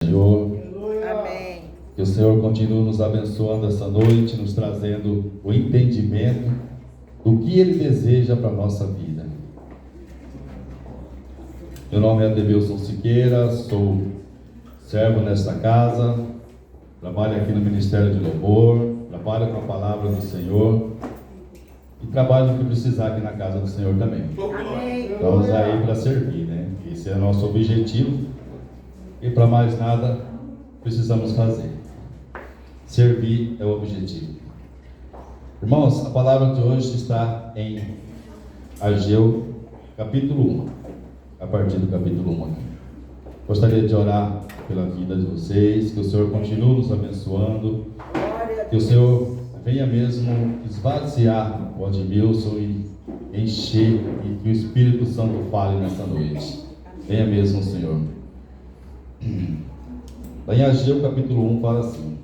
Senhor. Amém. Que o Senhor continue nos abençoando essa noite, nos trazendo o entendimento do que Ele deseja para a nossa vida. Meu nome é Adeilson Siqueira, sou servo nesta casa, trabalho aqui no Ministério de Louvor, trabalho com a palavra do Senhor e trabalho no que precisar aqui na casa do Senhor também. Amém. Estamos aí para servir, né? Esse é o nosso objetivo e para mais nada precisamos fazer. Servir é o objetivo. Irmãos, a palavra de hoje está em Ageu, capítulo 1, a partir do capítulo 1 aqui. Gostaria de orar pela vida de vocês, que o Senhor continue nos abençoando, que o Senhor venha mesmo esvaziar o Admilson e encher, e que o Espírito Santo fale nessa noite. Venha mesmo, Senhor. Lá em Ageu capítulo 1 fala assim: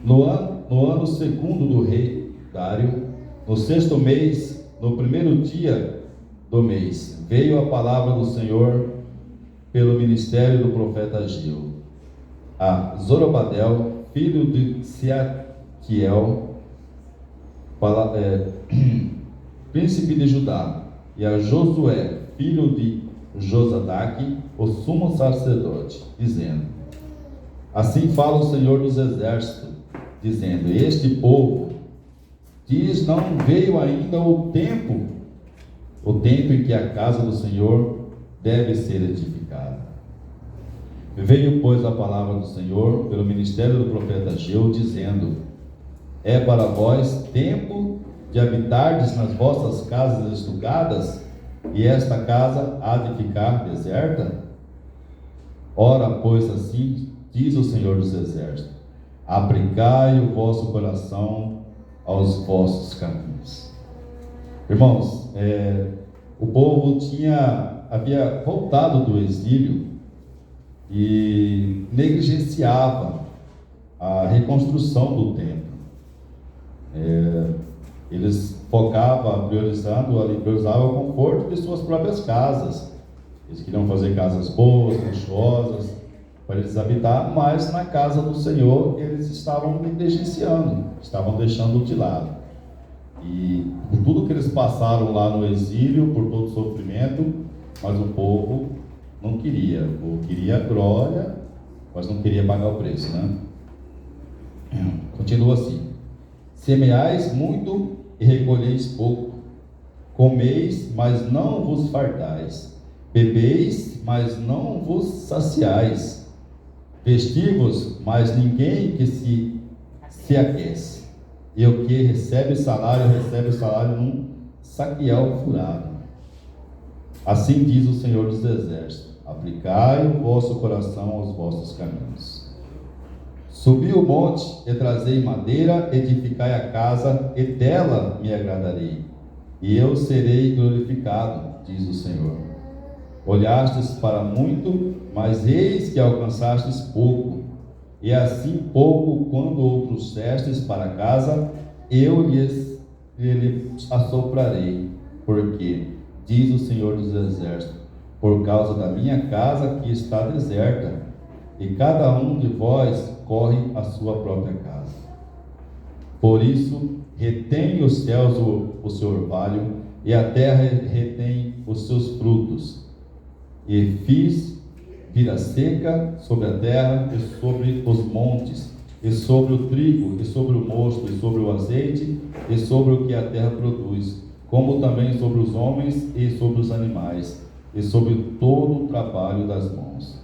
no ano segundo do rei Dário, no 6º mês, no primeiro dia do mês, veio a palavra do Senhor pelo ministério do profeta Ageu a Zorobabel, filho de Sealtiel, príncipe de Judá, e a Josué, filho de Josadaque, o sumo sacerdote, dizendo: assim fala o Senhor dos exércitos, dizendo: este povo diz, não veio ainda o tempo em que a casa do Senhor deve ser edificada. Veio, pois, a palavra do Senhor pelo ministério do profeta Ageu, dizendo: é para vós tempo de habitardes nas vossas casas estucadas, e esta casa há de ficar deserta? Ora, pois, assim diz o Senhor dos exércitos: aplicai o vosso coração aos vossos caminhos. Irmãos, o povo havia voltado do exílio e negligenciava a reconstrução do templo. Eles priorizavam o conforto de suas próprias casas. Eles queriam fazer casas boas, luxuosas, para eles habitar, mas na casa do Senhor eles estavam negligenciando, estavam deixando de lado. E por tudo que eles passaram lá no exílio, por todo o sofrimento, mas o povo não queria. O povo queria glória, mas não queria pagar o preço, né? Continua assim: semeais muito e recolheis pouco, comeis, mas não vos fardais, bebeis, mas não vos saciais, vestivos, mas ninguém que se aquece, e o que recebe o salário num saquial furado. Assim diz o Senhor dos exércitos: aplicai o vosso coração aos vossos caminhos. Subi o monte e trazei madeira, edificai a casa, e dela me agradarei, e eu serei glorificado, diz o Senhor. Olhastes para muito, mas eis que alcançastes pouco, e assim pouco quando o trouxestes para casa, eu lhe assoprarei, porque, diz o Senhor dos exércitos, por causa da minha casa que está deserta, e cada um de vós corre a sua própria casa. Por isso, retém os céus o seu orvalho, e a terra retém os seus frutos, e fiz vira seca sobre a terra e sobre os montes, e sobre o trigo, e sobre o mosto, e sobre o azeite, e sobre o que a terra produz, como também sobre os homens e sobre os animais, e sobre todo o trabalho das mãos.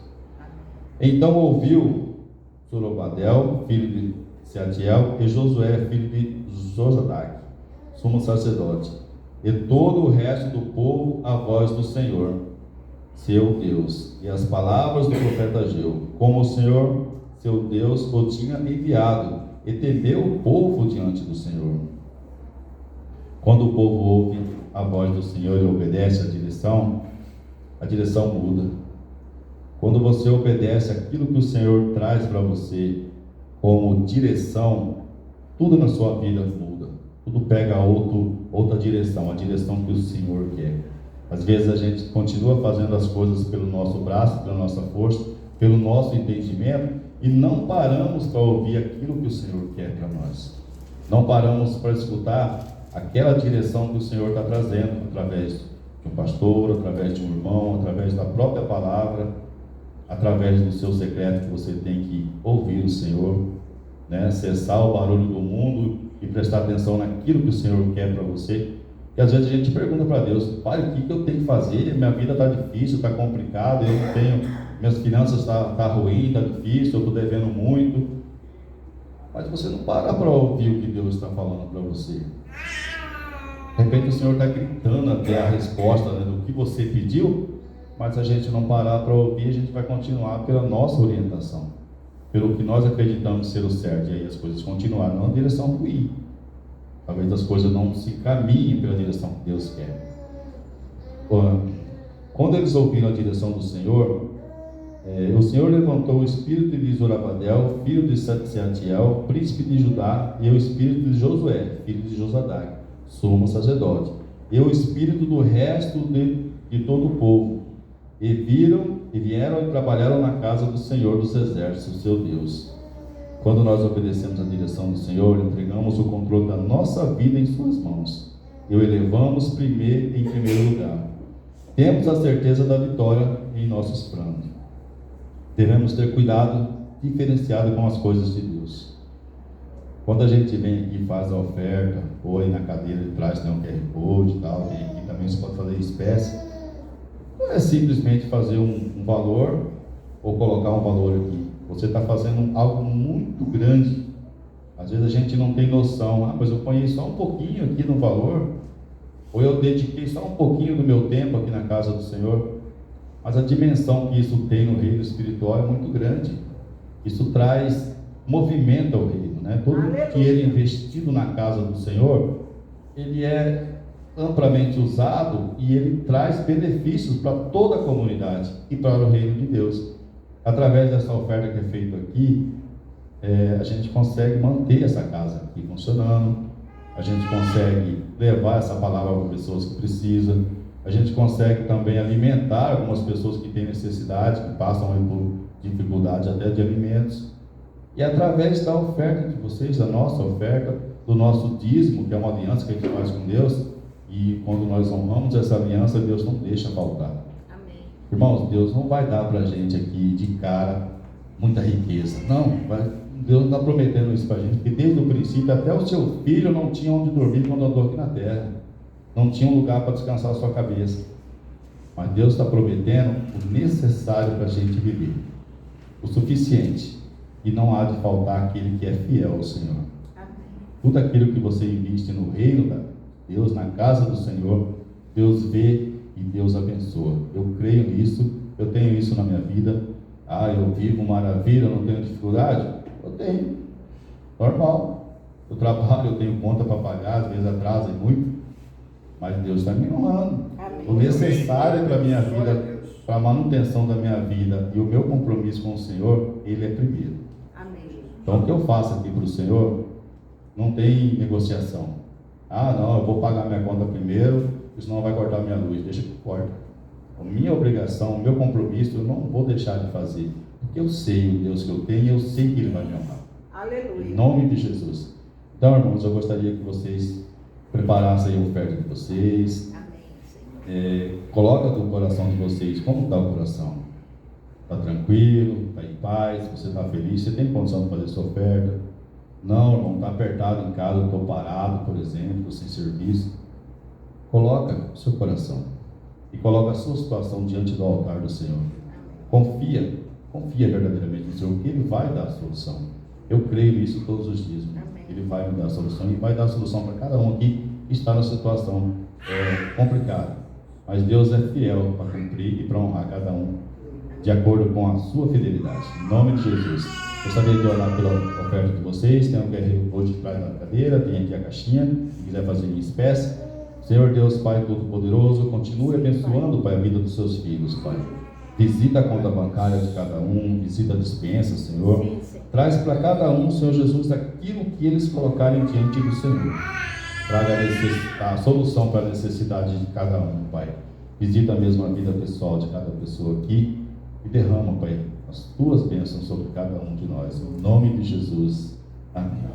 Então ouviu Zorobabel, filho de Sealtiel, e Josué, filho de Josadaque, sumo sacerdote, e todo o resto do povo a voz do Senhor, seu Deus, e as palavras do profeta Ageu, como o Senhor, seu Deus, o tinha enviado, e temeu o povo diante do Senhor. Quando o povo ouve a voz do Senhor e obedece a direção muda. Quando você obedece aquilo que o Senhor traz para você como direção, tudo na sua vida muda, tudo pega outra direção, a direção que o Senhor quer. Às vezes a gente continua fazendo as coisas pelo nosso braço, pela nossa força, pelo nosso entendimento, e não paramos para ouvir aquilo que o Senhor quer para nós. Não paramos para escutar aquela direção que o Senhor está trazendo, através de um pastor, através de um irmão, através da própria palavra, através do seu secreto, que você tem que ouvir o Senhor, né? Cessar o barulho do mundo e prestar atenção naquilo que o Senhor quer para você. E às vezes a gente pergunta para Deus: Pai, o que eu tenho que fazer? Minha vida está difícil, está complicada, eu não tenho, minhas finanças tá ruim, está difícil, eu estou devendo muito. Mas você não para para ouvir o que Deus está falando para você. De repente o Senhor está gritando até a resposta, né, do que você pediu, mas se a gente não parar para ouvir, a gente vai continuar pela nossa orientação, pelo que nós acreditamos ser o certo, e aí as coisas continuarão na direção ruim. Talvez as coisas não se caminhem pela direção que Deus quer. Quando eles ouviram a direção do Senhor, o Senhor levantou o espírito de Zorobabel, filho de Sealtiel, príncipe de Judá, e o espírito de Josué, filho de Josadak, sumo sacerdote, e o espírito do resto de todo o povo, e vieram e trabalharam na casa do Senhor dos exércitos, seu Deus. Quando nós obedecemos a direção do Senhor, entregamos o controle da nossa vida em suas mãos e o elevamos em primeiro lugar. Temos a certeza da vitória em nossos planos. Devemos ter cuidado diferenciado com as coisas de Deus. Quando a gente vem aqui e faz a oferta, ou aí na cadeira de trás tem um QR Code e tal, tem aqui também você pode fazer em espécie. Não é simplesmente fazer um valor ou colocar um valor aqui. Você está fazendo algo muito grande. Às vezes a gente não tem noção. Mas eu ponhei só um pouquinho aqui no valor, ou eu dediquei só um pouquinho do meu tempo aqui na casa do Senhor. Mas a dimensão que isso tem no reino espiritual é muito grande. Isso movimenta o reino, né? Todo dinheiro investido na casa do Senhor, ele é amplamente usado e ele traz benefícios para toda a comunidade e para o reino de Deus. Através dessa oferta que é feita aqui, a gente consegue manter essa casa aqui funcionando, a gente consegue levar essa palavra para pessoas que precisam, a gente consegue também alimentar algumas pessoas que têm necessidade, que passam por dificuldade até de alimentos. E através da oferta de vocês, da nossa oferta, do nosso dízimo, que é uma aliança que a gente faz com Deus, e quando nós honramos essa aliança, Deus não deixa faltar. Amém. Irmãos, Deus não vai dar para a gente aqui de cara muita riqueza. Não, Deus não está prometendo isso para a gente, porque desde o princípio até o seu filho não tinha onde dormir quando andou aqui na terra. Não tinha um lugar para descansar a sua cabeça. Mas Deus está prometendo o necessário para a gente viver. O suficiente. E não há de faltar aquele que é fiel ao Senhor. Amém. Tudo aquilo que você investe no reino de Deus, na casa do Senhor, Deus vê e Deus abençoa. Eu creio nisso, eu tenho isso na minha vida. Eu vivo maravilha, eu não tenho dificuldade? Eu tenho. Normal. Eu trabalho, eu tenho conta para pagar, às vezes atrasa muito. Mas Deus está me honrando. Amém. O necessário para a minha vida, para a manutenção da minha vida e o meu compromisso com o Senhor, Ele é primeiro. Amém. Então o que eu faço aqui para o Senhor, não tem negociação. Não, eu vou pagar minha conta primeiro, senão vai cortar minha luz. Deixa que corta. A minha obrigação, o meu compromisso, eu não vou deixar de fazer. Porque eu sei o Deus que eu tenho e eu sei que Ele vai me honrar. Aleluia. Em nome de Jesus. Então, irmãos, eu gostaria que vocês preparassem a oferta de vocês. Amém. Coloca no coração de vocês, como está o coração? Está tranquilo? Está em paz? Você está feliz? Você tem condição de fazer sua oferta? Não, irmão, está apertado em casa, eu estou parado, por exemplo, sem serviço. Coloca o seu coração e coloca a sua situação diante do altar do Senhor. Confia verdadeiramente no Senhor, que Ele vai dar a solução. Eu creio nisso todos os dias. Ele vai me dar a solução e vai dar a solução para cada um aqui que está na situação complicada. Mas Deus é fiel para cumprir e para honrar cada um de acordo com a sua fidelidade. Em nome de Jesus. Gostaria de orar pela oferta de vocês. Tem um QR Code de trás da cadeira, tem aqui a caixinha, se quiser fazer em espécie. Senhor Deus, Pai Todo-Poderoso, continue abençoando, Pai, a vida dos seus filhos, Pai. Visita a conta bancária de cada um, visita a despensa, Senhor. Traz para cada um, Senhor Jesus, aquilo que eles colocarem diante do Senhor. Traga a solução para a necessidade de cada um, Pai. Visita mesmo a vida pessoal de cada pessoa aqui e derrama, Pai, as tuas bênçãos sobre cada um de nós. Em nome de Jesus. Amém.